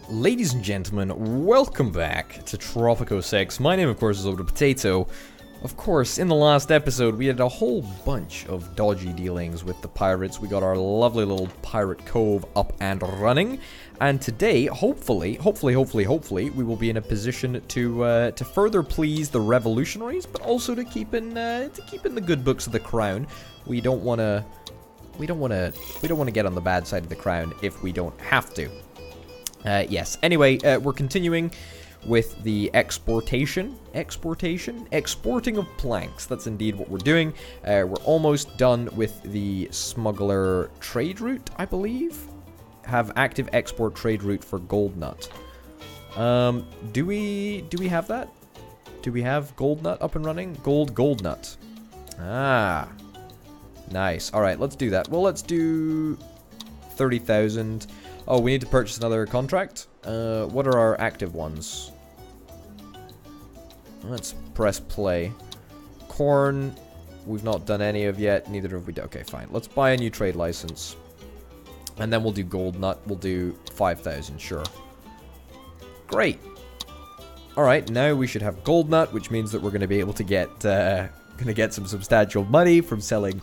Ladies and gentlemen, welcome back to Tropico 6. My name, of course, is Over the Potato. Of course, in the last episode, we had a whole bunch of dodgy dealings with the pirates. We got our lovely little pirate cove up and running. And today, hopefully, we will be in a position to further please the revolutionaries, but also to keep in the good books of the crown. We don't want to get on the bad side of the crown if we don't have to. Yes. Anyway, we're continuing with the exporting of planks. That's indeed what we're doing. We're almost done with the smuggler trade route, I believe. Have active export trade route for gold nut. Do we have that? Do we have gold nut up and running? Gold nut. Ah. Nice. All right, let's do that. Well, let's do 30,000. Oh, we need to purchase another contract. What are our active ones? Let's press play. Corn, we've not done any of yet. Neither have we done. Okay, fine. Let's buy a new trade license. And then we'll do gold nut. We'll do 5,000, sure. Great. Alright, now we should have gold nut, which means that we're going to be able to get some substantial money from selling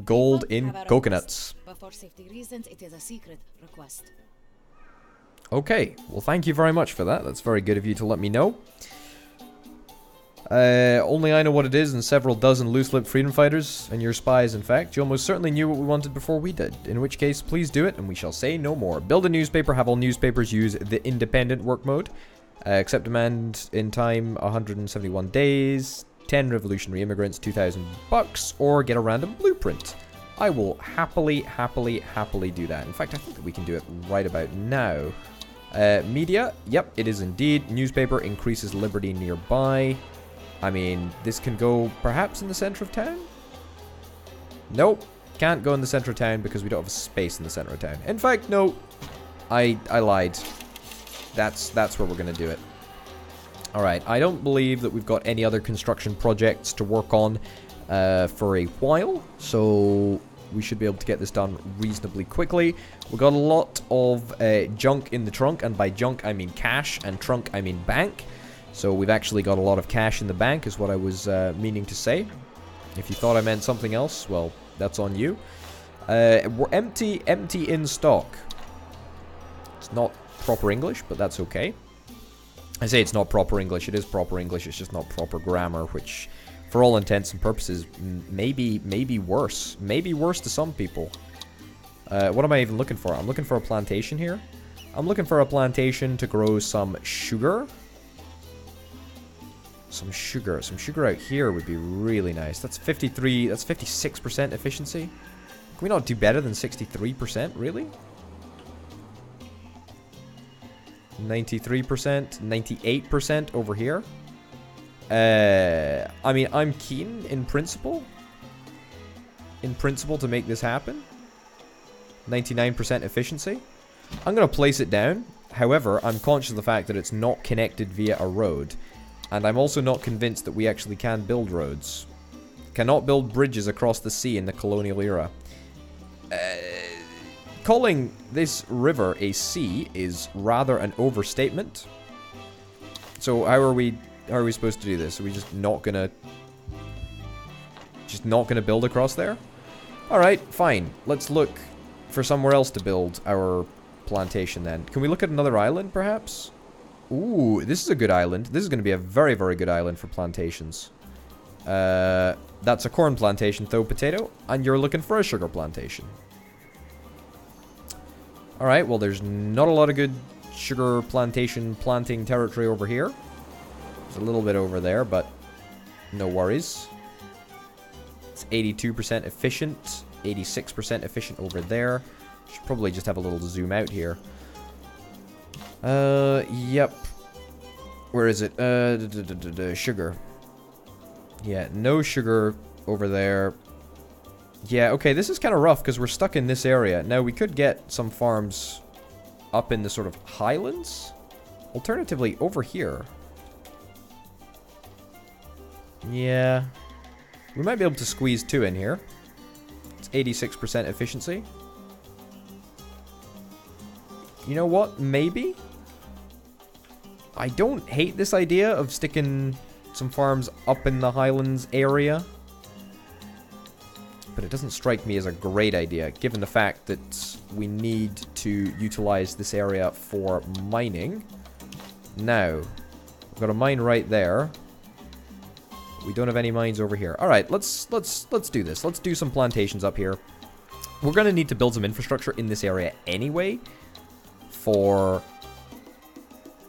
gold in coconuts. For safety reasons, it is a secret request. Okay, well thank you very much for that. That's very good of you to let me know. Only I know what it is and several dozen loose-lipped freedom fighters, and your spies in fact. You almost certainly knew what we wanted before we did. In which case, please do it and we shall say no more. Build a newspaper, have all newspapers use the independent work mode. Accept demand in time 171 days. 10 revolutionary immigrants, 2,000 bucks, or get a random blueprint. I will happily do that. In fact, I think that we can do it right about now. Media, yep, it is indeed. Newspaper increases liberty nearby. I mean, this can go perhaps in the center of town? Nope, can't go in the center of town because we don't have space in the center of town. In fact, no, I lied. That's where we're gonna do it. Alright, I don't believe that we've got any other construction projects to work on for a while, so we should be able to get this done reasonably quickly. We've got a lot of junk in the trunk, and by junk I mean cash, and trunk I mean bank. So we've actually got a lot of cash in the bank is what I was meaning to say. If you thought I meant something else, well, that's on you. We're empty in stock. It's not proper English, but that's okay. I say it's not proper English. It is proper English. It's just not proper grammar, which, for all intents and purposes, maybe worse. Maybe worse to some people. What am I even looking for? I'm looking for a plantation here. I'm looking for a plantation to grow some sugar. Some sugar out here would be really nice. That's 53. That's 56% efficiency. Can we not do better than 63%? Really? 93%, 98% over here. I mean, I'm keen in principle to make this happen. 99% efficiency. I'm going to place it down. However, I'm conscious of the fact that it's not connected via a road. And I'm also not convinced that we actually can build roads. Cannot build bridges across the sea in the colonial era. Calling this river a sea is rather an overstatement. So how are we supposed to do this? Are we just not gonna build across there? Alright, fine. Let's look for somewhere else to build our plantation then. Can we look at another island perhaps? Ooh, this is a good island. This is going to be a very, very good island for plantations. That's a corn plantation though, potato. And you're looking for a sugar plantation. Alright, well there's not a lot of good sugar plantation planting territory over here. There's a little bit over there, but no worries. It's 82% efficient, 86% efficient over there. Should probably just have a little zoom out here. Yep. Where is it? Sugar. Yeah, no sugar over there. Yeah, okay, this is kind of rough because we're stuck in this area. Now, we could get some farms up in the sort of highlands. Alternatively, over here. Yeah. We might be able to squeeze 2 in here. It's 86% efficiency. You know what? Maybe. I don't hate this idea of sticking some farms up in the Highlands area. But it doesn't strike me as a great idea, given the fact that we need to utilize this area for mining. Now, we've got a mine right there. We don't have any mines over here. All right, let's do this. Let's do some plantations up here. We're going to need to build some infrastructure in this area anyway for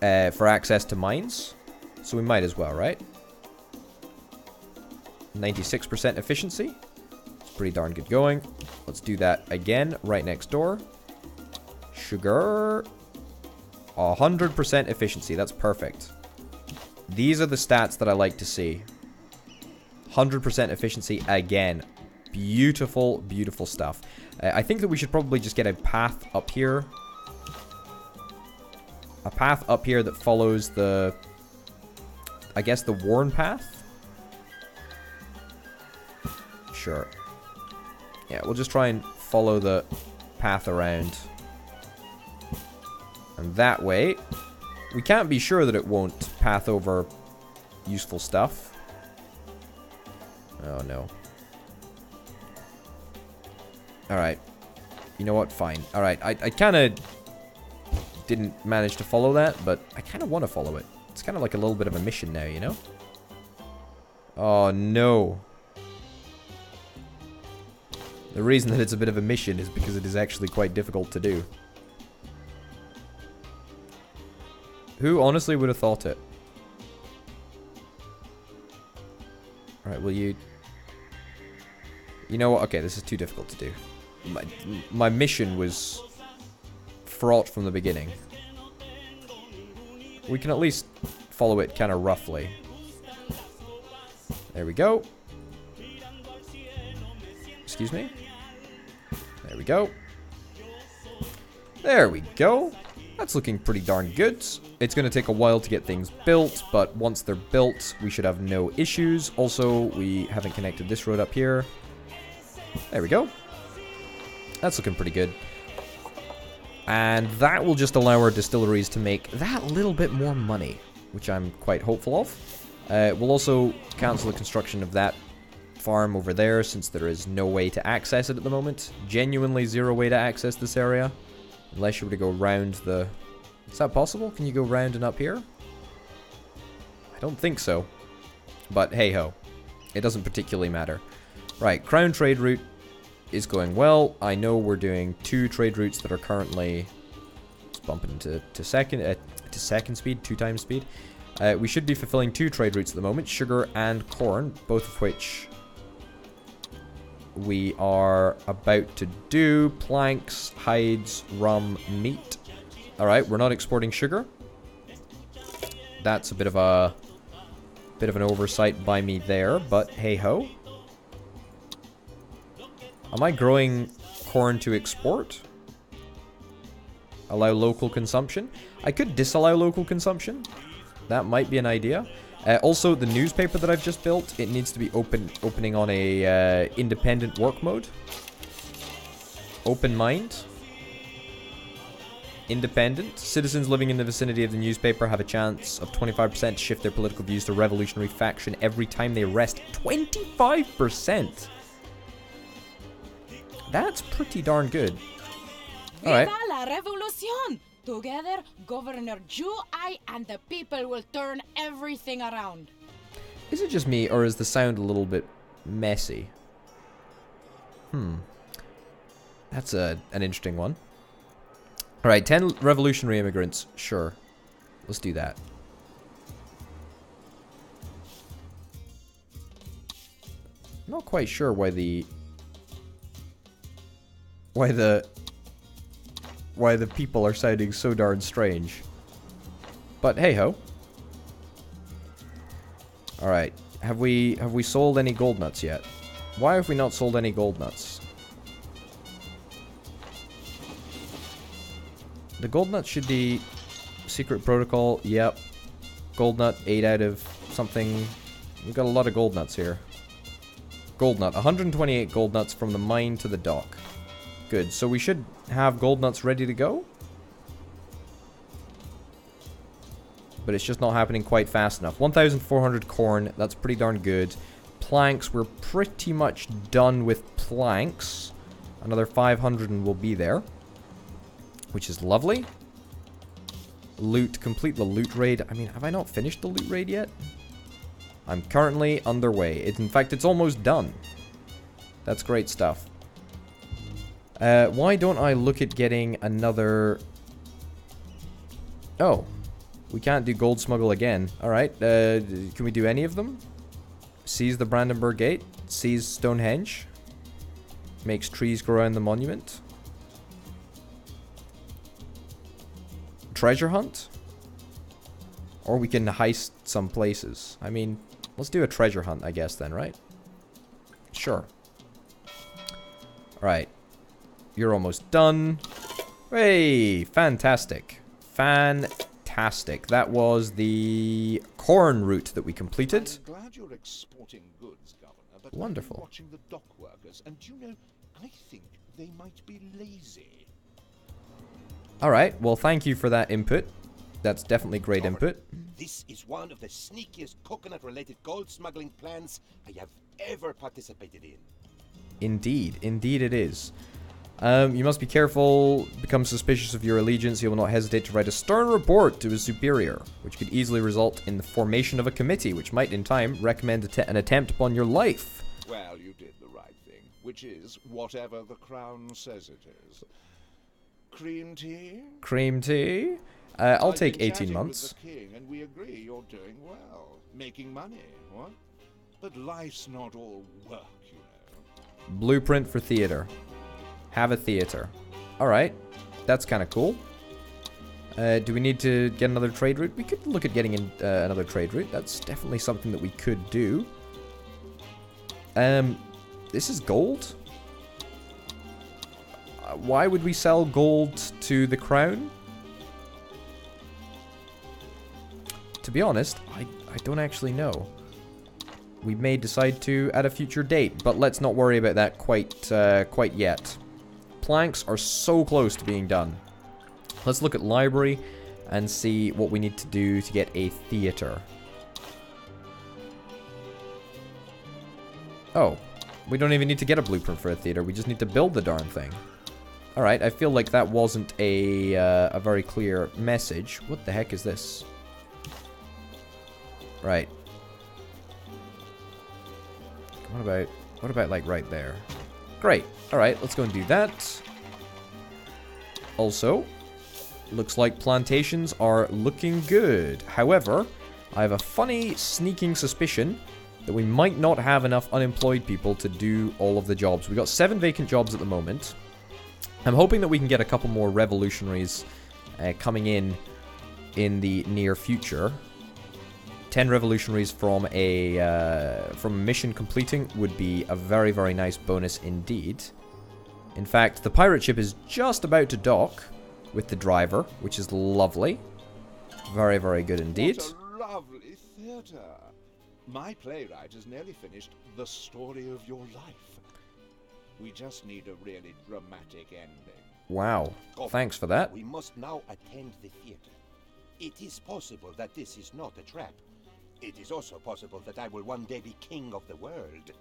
access to mines. So we might as well, right? 96% efficiency. Pretty darn good going. Let's do that again right next door. Sugar. 100% efficiency. That's perfect. These are the stats that I like to see. 100% efficiency again. Beautiful, beautiful stuff. I think that we should probably just get a path up here. A path up here that follows the... I guess the worn path? Sure. Yeah, we'll just try and follow the path around. And that way, we can't be sure that it won't path over useful stuff. Oh, no. Alright. You know what? Fine. Alright, I kind of didn't manage to follow that, but I kind of want to follow it. It's kind of like a little bit of a mission now, you know? Oh, no. The reason that it's a bit of a mission is because it is actually quite difficult to do. Who honestly would have thought it? Alright, will you... You know what? Okay, this is too difficult to do. My mission was fraught from the beginning. We can at least follow it kind of roughly. There we go. Excuse me? There we go. There we go. That's looking pretty darn good. It's going to take a while to get things built, but once they're built, we should have no issues. Also, we haven't connected this road up here. There we go. That's looking pretty good. And that will just allow our distilleries to make that little bit more money, which I'm quite hopeful of. We'll also cancel the construction of that farm over there, since there is no way to access it at the moment. Genuinely zero way to access this area. Unless you were to go round the... Is that possible? Can you go round and up here? I don't think so. But hey-ho. It doesn't particularly matter. Right, Crown trade route is going well. I know we're doing 2 trade routes that are currently... Let's bump it into second speed, 2 times speed. We should be fulfilling 2 trade routes at the moment. Sugar and corn, both of which... we are about to do. Planks, hides, rum, meat. Alright, we're not exporting sugar. That's a bit of an oversight by me there, but hey-ho. Am I growing corn to export? Allow local consumption? I could disallow local consumption. That might be an idea. Also, the newspaper that I've just built, it needs to be opening on a independent work mode. Open mind. Independent. Citizens living in the vicinity of the newspaper have a chance of 25% to shift their political views to revolutionary faction every time they rest. 25%! That's pretty darn good. Alright. Viva la revolution! Together, Governor Ju, I, and the people will turn everything around. Is it just me, or is the sound a little bit messy? That's an interesting one. Alright, 10 revolutionary immigrants. Sure. Let's do that. I'm not quite sure why the people are sounding so darn strange. But hey-ho. Alright. Have we sold any gold nuts yet? Why have we not sold any gold nuts? The gold nut should be secret protocol. Yep. Gold nut, 8 out of something. We've got a lot of gold nuts here. Gold nut. 128 gold nuts from the mine to the dock. Good. So we should have gold nuts ready to go. but it's just not happening quite fast enough. 1,400 corn, that's pretty darn good. Planks, we're pretty much done with planks. Another 500 and we'll be there, which is lovely. Loot, complete the loot raid. I mean, have I not finished the loot raid yet? I'm currently underway. In fact, it's almost done. That's great stuff. Why don't I look at getting another... Oh, we can't do gold smuggle again. Alright, can we do any of them? Seize the Brandenburg Gate. Seize Stonehenge. Makes trees grow around the monument. Treasure hunt? Or we can heist some places. I mean, let's do a treasure hunt, I guess, then, right? Sure. Alright. You're almost done. Hey! Fantastic. Fantastic. That was the corn route that we completed. I'm glad you're exporting goods, Governor, but wonderful. I'm watching the dock workers, and you know, I think they might be lazy. Alright, well, thank you for that input. That's definitely great input. This is one of the sneakiest coconut-related gold smuggling plans I have ever participated in. Indeed. Indeed it is. You must be careful, become suspicious of your allegiance. He will not hesitate to write a stern report to his superior, which could easily result in the formation of a committee, which might in time recommend an attempt upon your life. Well, you did the right thing, which is whatever the Crown says it is. Cream tea? Cream tea? I'll I've take been 18 chatting months. with the king, and we agree you're doing well. Making money, what? But life's not all work, you know. Blueprint for theater. Have a theater. Alright. That's kind of cool. Do we need to get another trade route? We could look at getting in, another trade route. That's definitely something that we could do. This is gold? Why would we sell gold to the crown? To be honest, I don't actually know. We may decide to at a future date, but let's not worry about that quite yet. Planks are so close to being done. Let's look at library and see what we need to do to get a theater. Oh, we don't even need to get a blueprint for a theater. We just need to build the darn thing. Alright, I feel like that wasn't a very clear message. What the heck is this? Right. What about like right there? Great. Alright, let's go and do that. Also, looks like plantations are looking good. However, I have a funny sneaking suspicion that we might not have enough unemployed people to do all of the jobs. We've got 7 vacant jobs at the moment. I'm hoping that we can get a couple more revolutionaries coming in the near future. 10 revolutionaries from a mission completing would be a very, very nice bonus indeed. In fact, the pirate ship is just about to dock with the driver, which is lovely. Very, very good indeed. What a lovely theatre. My playwright has nearly finished The Story of Your Life. We just need a really dramatic ending. Wow. Thanks for that. We must now attend the theater. It is possible that this is not a trap. It is also possible that I will one day be king of the world.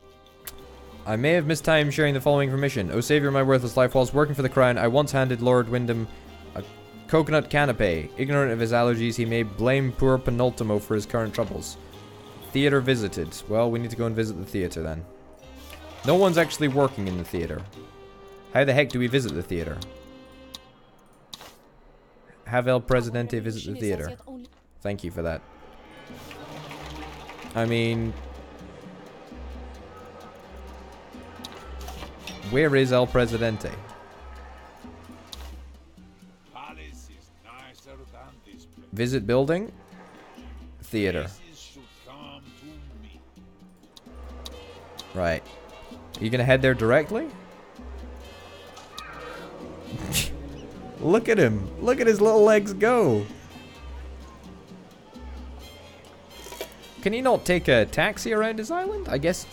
I may have missed time sharing the following information. O savior of my worthless life, whilst working for the crown, I once handed Lord Wyndham a coconut canapé. Ignorant of his allergies, he may blame poor Penultimo for his current troubles. Theater visited. Well, we need to go and visit the theater then. No one's actually working in the theater. How the heck do we visit the theater? Have El Presidente visit the theater. Thank you for that. I mean... where is El Presidente? Palace is nicer than this place. Visit building. Theater. Places should come to me. Right. Are you gonna head there directly? Look at him. Look at his little legs go. Can he not take a taxi around his island? I guess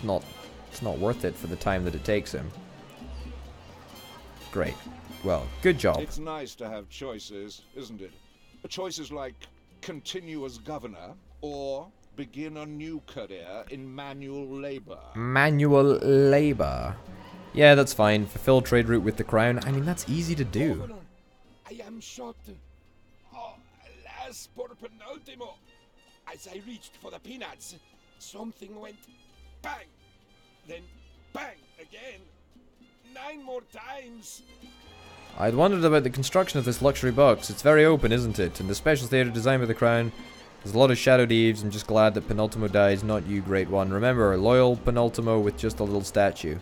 it's not worth it for the time that it takes him. Great. Well, good job. It's nice to have choices, isn't it? Choices like continue as governor, or begin a new career in manual labor. Manual labor. Yeah, that's fine. Fulfill trade route with the crown. I mean, that's easy to do. Governor, I am shot. Oh, alas, por penultimo. As I reached for the peanuts, something went bang, then bang again. 9 more times. I'd wondered about the construction of this luxury box. It's very open, isn't it? And the special theatre designed by the crown. There's a lot of shadowed eaves. I'm just glad that Penultimo dies, not you, Great One. Remember, loyal Penultimo with just a little statue.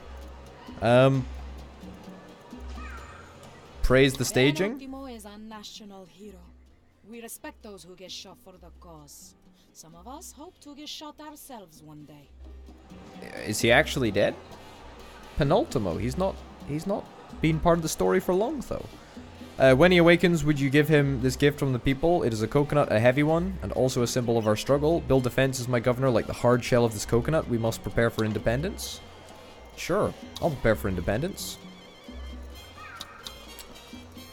Praise the staging. Penultimo is a national hero. We respect those who get shot for the cause. Some of us hope to get shot ourselves one day. Is he actually dead? Penultimo, he's not been part of the story for long, though. When he awakens, would you give him this gift from the people? It is a coconut, a heavy one, and also a symbol of our struggle. Build defenses, my governor, like the hard shell of this coconut. We must prepare for independence. Sure, I'll prepare for independence.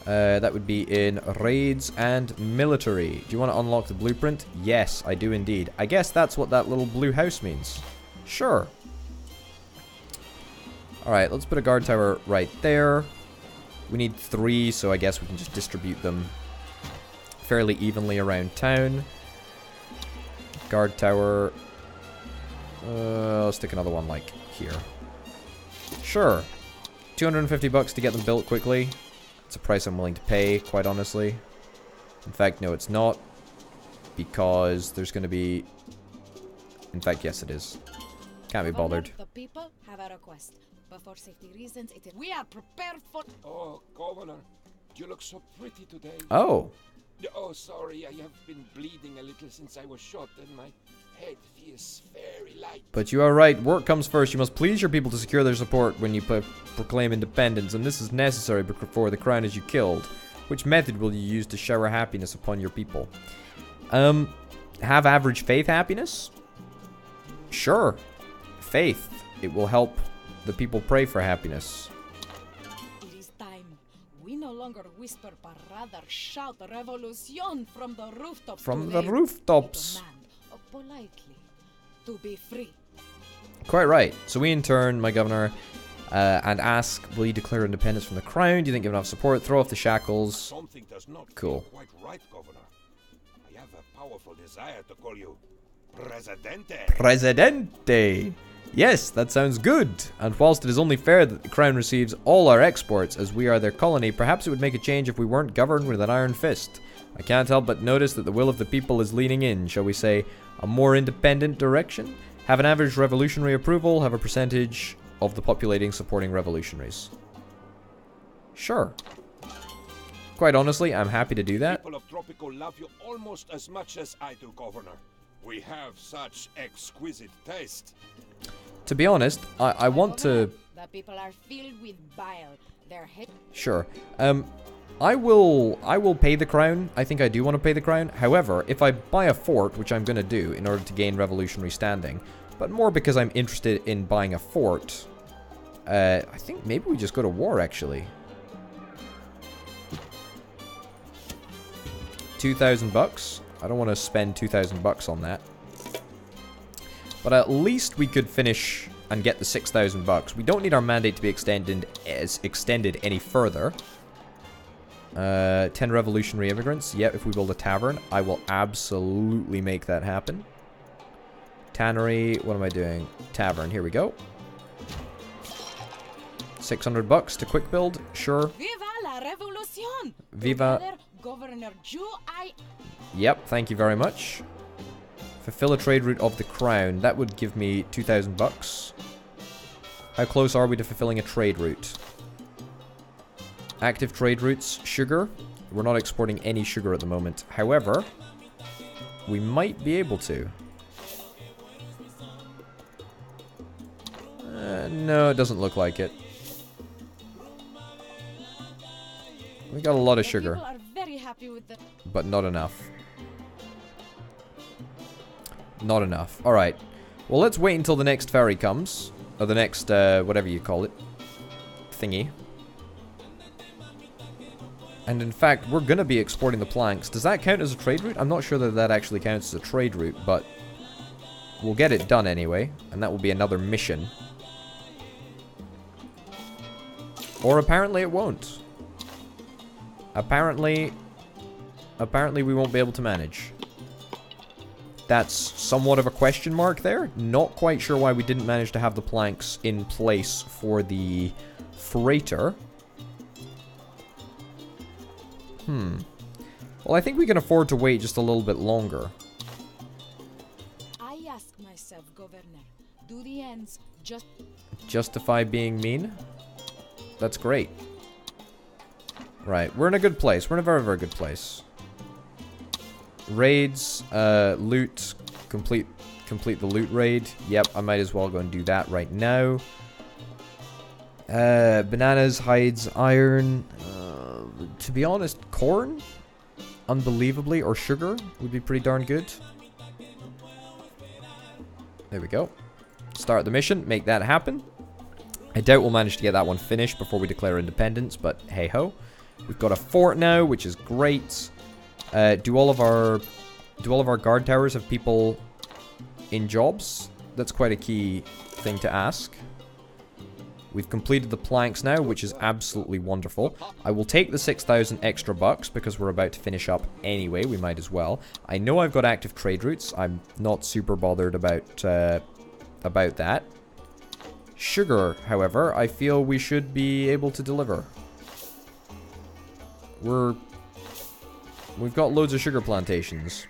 That would be in raids and military. Do you want to unlock the blueprint? Yes, I do indeed. I guess that's what that little blue house means. Sure. Alright, let's put a guard tower right there. We need 3, so I guess we can just distribute them fairly evenly around town. Guard tower. I'll stick another one like here. Sure. 250 bucks to get them built quickly. It's a price I'm willing to pay, quite honestly. In fact, no, it's not. Because there's going to be... In fact, yes, it is. Can't be bothered. The people have a request. But for safety reasons, we are prepared for... Oh, Governor, you look so pretty today. Oh. Oh, sorry, I have been bleeding a little since I was shot, and my head feels very light. But you are right. Work comes first. You must please your people to secure their support when you proclaim independence, and this is necessary before the crown is you killed. Which method will you use to shower happiness upon your people? Have average faith happiness? Sure. Faith. It will help the people pray for happiness. It is time. We no longer whisper, but rather shout revolution from the rooftops. From the rooftops. Politely, to be free. Quite right. So we in turn, my governor, and ask, will you declare independence from the crown? Do you think you have enough support? Throw off the shackles. Something does not Cool. feel quite right, Governor. I have a powerful desire to call you presidente. Presidente. Yes, that sounds good. And whilst it is only fair that the crown receives all our exports as we are their colony, perhaps it would make a change if we weren't governed with an iron fist. I can't help but notice that the will of the people is leaning in, shall we say, a more independent direction. Have an average revolutionary approval, have a percentage of the populating supporting revolutionaries. Sure. Quite honestly, I'm happy to do that. People of Tropico love you almost as much as I do, Governor. We have such exquisite taste. To be honest, I want to... The people are filled with bile. Their head... Sure. I will pay the crown. I think I do want to pay the crown. However, if I buy a fort, which I'm going to do in order to gain revolutionary standing, but more because I'm interested in buying a fort, I think maybe we just go to war, actually. 2,000 bucks. I don't want to spend 2,000 bucks on that. But at least we could finish and get the 6,000 bucks. We don't need our mandate to be extended any further. 10 revolutionary immigrants. Yep, if we build a tavern, I will absolutely make that happen. Tannery, what am I doing? Tavern, here we go. 600 bucks to quick build, sure. Viva la revolution! Viva. Together, Governor Jew, Yep, thank you very much. Fulfill a trade route of the crown. That would give me 2,000 bucks. How close are we to fulfilling a trade route? Active trade routes, sugar. We're not exporting any sugar at the moment. However, we might be able to. No, it doesn't look like it. We got a lot of sugar. People are very happy with the... But not enough. Not enough. Alright. Well, let's wait until the next ferry comes. Or the next, whatever you call it. Thingy. And in fact, we're going to be exporting the planks. Does that count as a trade route? I'm not sure that that actually counts as a trade route, but we'll get it done anyway. And that will be another mission. Or apparently it won't. Apparently we won't be able to manage. That's somewhat of a question mark there. Not quite sure why we didn't manage to have the planks in place for the freighter. Well, I think we can afford to wait just a little bit longer. I ask myself, Governor, do the ends Justify being mean? That's great. Right, we're in a good place. We're in a very, very good place. Raids, loot, complete the loot raid. Yep, I might as well go and do that right now. Bananas, hides, iron. To be honest, corn, unbelievably, or sugar would be pretty darn good. There we go. Start the mission, make that happen. I doubt we'll manage to get that one finished before we declare independence, but hey ho. We've got a fort now, which is great. Do all of our guard towers have people in jobs? That's quite a key thing to ask. We've completed the planks now, which is absolutely wonderful. I will take the 6,000 extra bucks because we're about to finish up anyway. We might as well. I know I've got active trade routes. I'm not super bothered about that. Sugar, however, I feel we should be able to deliver. We've got loads of sugar plantations.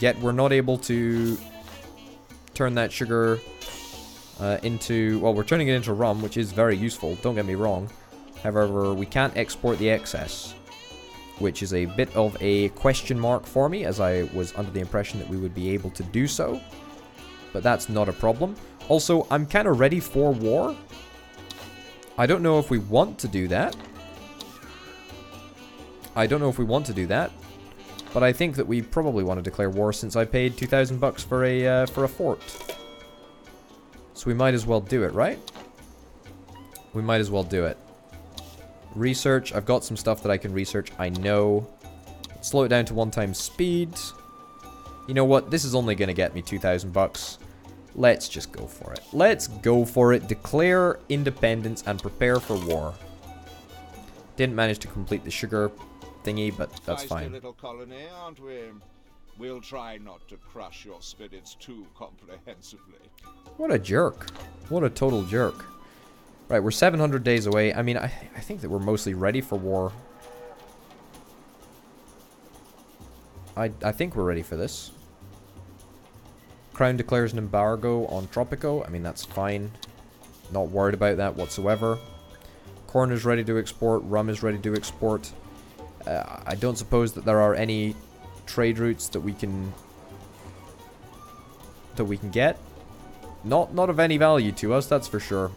Yet we're not able to turn that sugar into... Well, we're turning it into rum, which is very useful, don't get me wrong. However, we can't export the excess, which is a bit of a question mark for me, as I was under the impression that we would be able to do so. But that's not a problem. Also, I'm kind of ready for war. I don't know if we want to do that. But I think that we probably want to declare war since I paid 2,000 bucks for a fort. So we might as well do it, right? We might as well do it. Research. I've got some stuff that I can research. I know. Slow it down to 1x speed. You know what? This is only going to get me 2,000 bucks. Let's just go for it. Let's go for it. Declare independence and prepare for war. Didn't manage to complete the sugar thingy, but that's fine. Little colony, aren't we? We'll try not to crush your spirits too comprehensively. What a jerk. What a total jerk. Right, we're 700 days away. I mean, I think that we're mostly ready for war. I think we're ready for this. Crown declares an embargo on Tropico. I mean, that's fine. Not worried about that whatsoever. Corn is ready to export. Rum is ready to export. I don't suppose that there are any trade routes that we can get. Not of any value to us, that's for sure.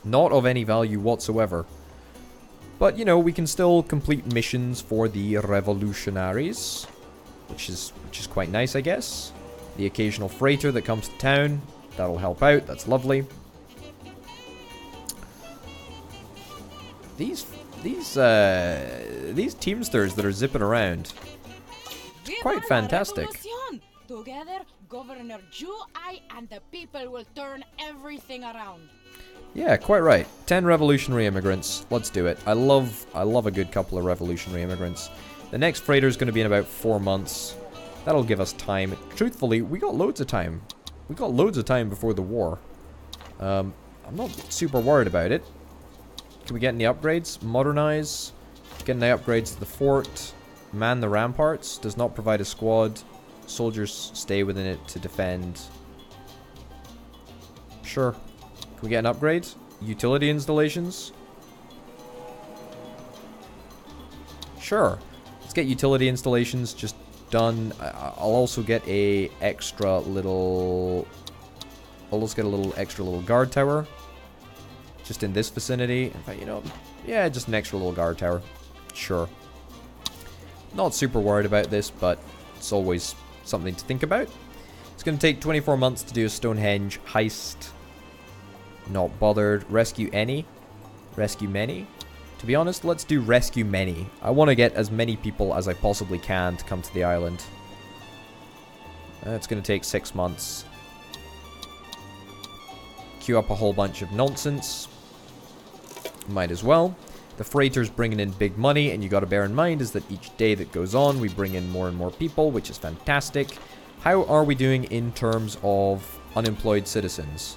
Not of any value whatsoever. But, you know, we can still complete missions for the revolutionaries, which is quite nice, I guess. The occasional freighter that comes to town, that'll help out. That's lovely. These teamsters that are zipping around, Viva quite fantastic. Together, Governor Ju, I, and the people will turn everything around. Yeah, quite right. 10 revolutionary immigrants. Let's do it. I love a good couple of revolutionary immigrants. The next freighter is going to be in about 4 months. That'll give us time. Truthfully, we got loads of time. We got loads of time before the war. I'm not super worried about it. Can we get any upgrades? Modernize. Get any upgrades to the fort. Man the ramparts. Does not provide a squad. Soldiers stay within it to defend. Sure. Can we get an upgrade? Utility installations? Sure. Let's get utility installations just done. I'll also get a extra little... I'll also get a little extra little guard tower. Just in this vicinity. In fact, you know, yeah, just an extra little guard tower. Sure. Not super worried about this, but it's always something to think about. It's going to take 24 months to do a Stonehenge heist. Not bothered. Rescue any. Rescue many. To be honest, let's do rescue many. I want to get as many people as I possibly can to come to the island. It's going to take 6 months. Queue up a whole bunch of nonsense. Might as well. The freighter's bringing in big money, and you got to bear in mind is that each day that goes on, we bring in more and more people, which is fantastic. How are we doing in terms of unemployed citizens?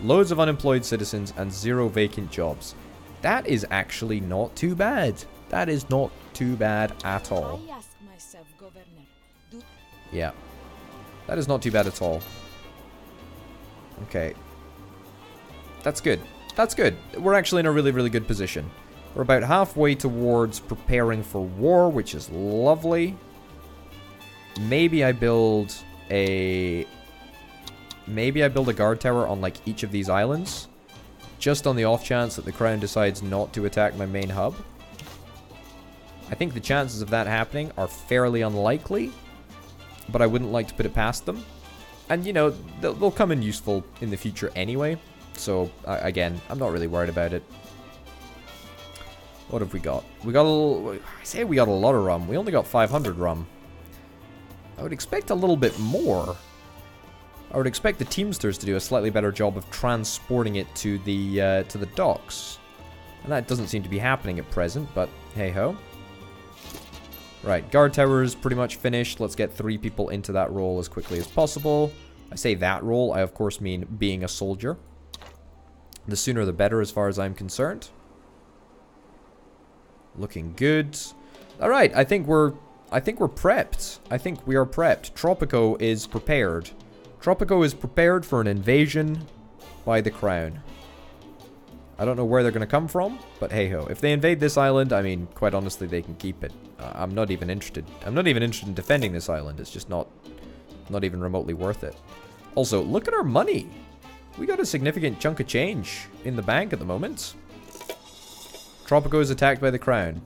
Loads of unemployed citizens and 0 vacant jobs. That is actually not too bad. That is not too bad at all. I ask myself, Governor, Yeah. That is not too bad at all. Okay. That's good. That's good. We're actually in a really, really good position. We're about halfway towards preparing for war, which is lovely. Maybe I build a guard tower on like each of these islands. Just on the off chance that the Crown decides not to attack my main hub. I think the chances of that happening are fairly unlikely. But I wouldn't like to put it past them. And, you know, they'll come in useful in the future anyway. So, again, I'm not really worried about it. What have we got? We got a lot of rum. We only got 500 rum. I would expect a little bit more. I would expect the Teamsters to do a slightly better job of transporting it to the docks. And that doesn't seem to be happening at present, but hey-ho. Right, guard tower is pretty much finished. Let's get 3 people into that role as quickly as possible. I say that role, I of course mean being a soldier. The sooner the better as far as I'm concerned. Looking good. Alright, I think we're prepped. I think we are prepped. Tropico is prepared. Tropico is prepared for an invasion by the Crown. I don't know where they're going to come from, but hey-ho. If they invade this island, I mean, quite honestly, they can keep it. I'm not even interested. I'm not even interested in defending this island. It's just not even remotely worth it. Also, look at our money. We got a significant chunk of change in the bank at the moment. Tropico is attacked by the Crown.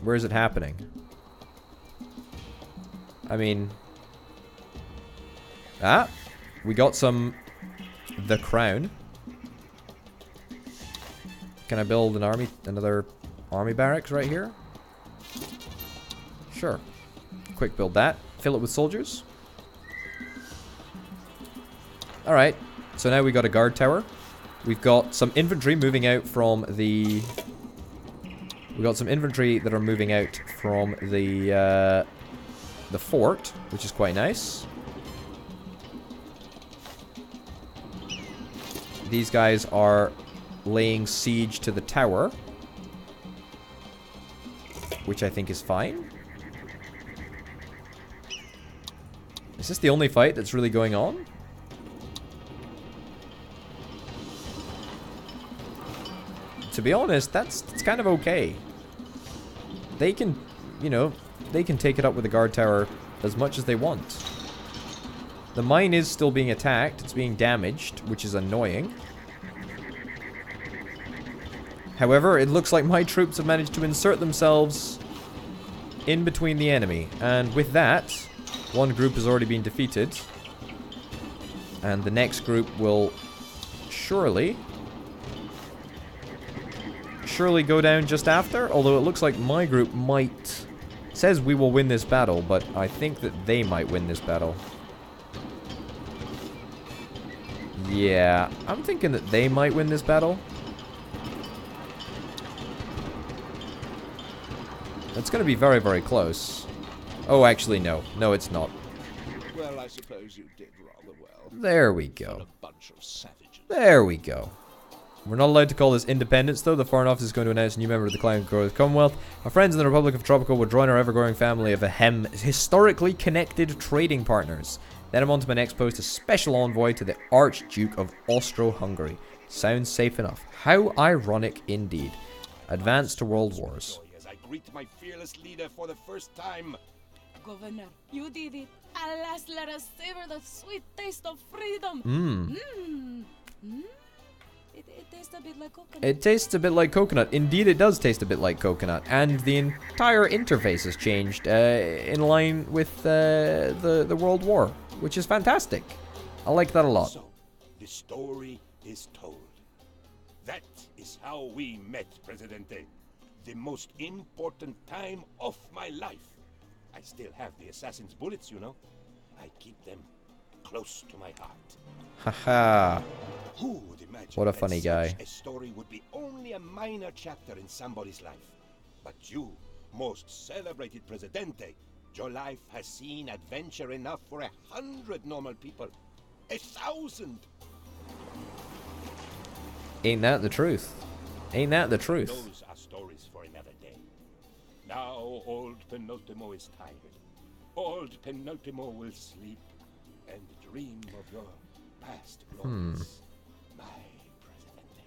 Where is it happening? I mean... we got some... The Crown. Can I build an army, another army barracks right here? Sure. Quick build that. Fill it with soldiers. Alright. So now we got a guard tower. We've got some infantry moving out from the... We've got some infantry that are moving out from the fort, which is quite nice. These guys are laying siege to the tower, which I think is fine. Is this the only fight that's really going on? To be honest, that's kind of okay. They can, you know, they can take it up with the guard tower as much as they want. The mine is still being attacked. It's being damaged, which is annoying. However, it looks like my troops have managed to insert themselves in between the enemy. And with that, one group has already been defeated. And the next group will surely go down just after. Although it looks like my group might... Says we will win this battle, but I think that they might win this battle. Yeah, I'm thinking that they might win this battle. It's going to be very, very close. Oh, actually, no. No, it's not. Well, I suppose you did rather well. There we go. A bunch of savages. There we go. We're not allowed to call this independence, though. The Foreign Office is going to announce a new member of the Clan Growth Commonwealth. Our friends in the Republic of Tropico will join our ever-growing family of historically connected trading partners. Then I'm on to my next post, a special envoy to the Archduke of Austro-Hungary. Sounds safe enough. How ironic indeed. Advance to World Wars. As I greet my fearless leader for the first time. Governor, you did it. At last, let us savor the sweet taste of freedom. It tastes a bit like coconut. It tastes a bit like coconut. Indeed, it does taste a bit like coconut. And the entire interface has changed in line with the World War, which is fantastic. I like that a lot. So, the story is told. That is how we met, Presidente. The most important time of my life. I still have the assassin's bullets, you know. I keep them close to my heart. Haha. Who would imagine What a that funny such guy. a story would be only a minor chapter in somebody's life? But you, most celebrated Presidente, your life has seen adventure enough for 100 normal people. 1,000! Ain't that the truth? Ain't that the truth? Those are stories for another day. Now old Penultimo is tired. Old Penultimo will sleep and dream of your past glories, my Presidente.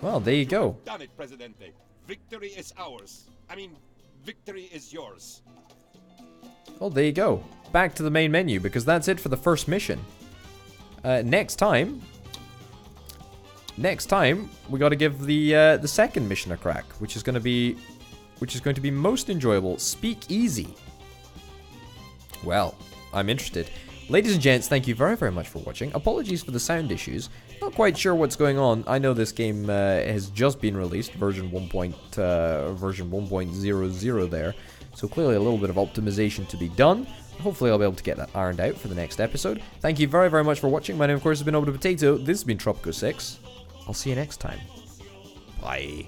Well, there you go. Done it, Presidente. Victory is ours. I mean, victory is yours. Well, there you go. Back to the main menu, because that's it for the first mission. Next time, we got to give the second mission a crack, which is going to be most enjoyable. Speak easy. Well, I'm interested. Ladies and gents, thank you very, very much for watching. Apologies for the sound issues. Not quite sure what's going on. I know this game has just been released, version 1.00 there. So clearly a little bit of optimization to be done. Hopefully I'll be able to get that ironed out for the next episode. Thank you very, very much for watching. My name, of course, has been Over the Potato. This has been Tropico 6. I'll see you next time. Bye.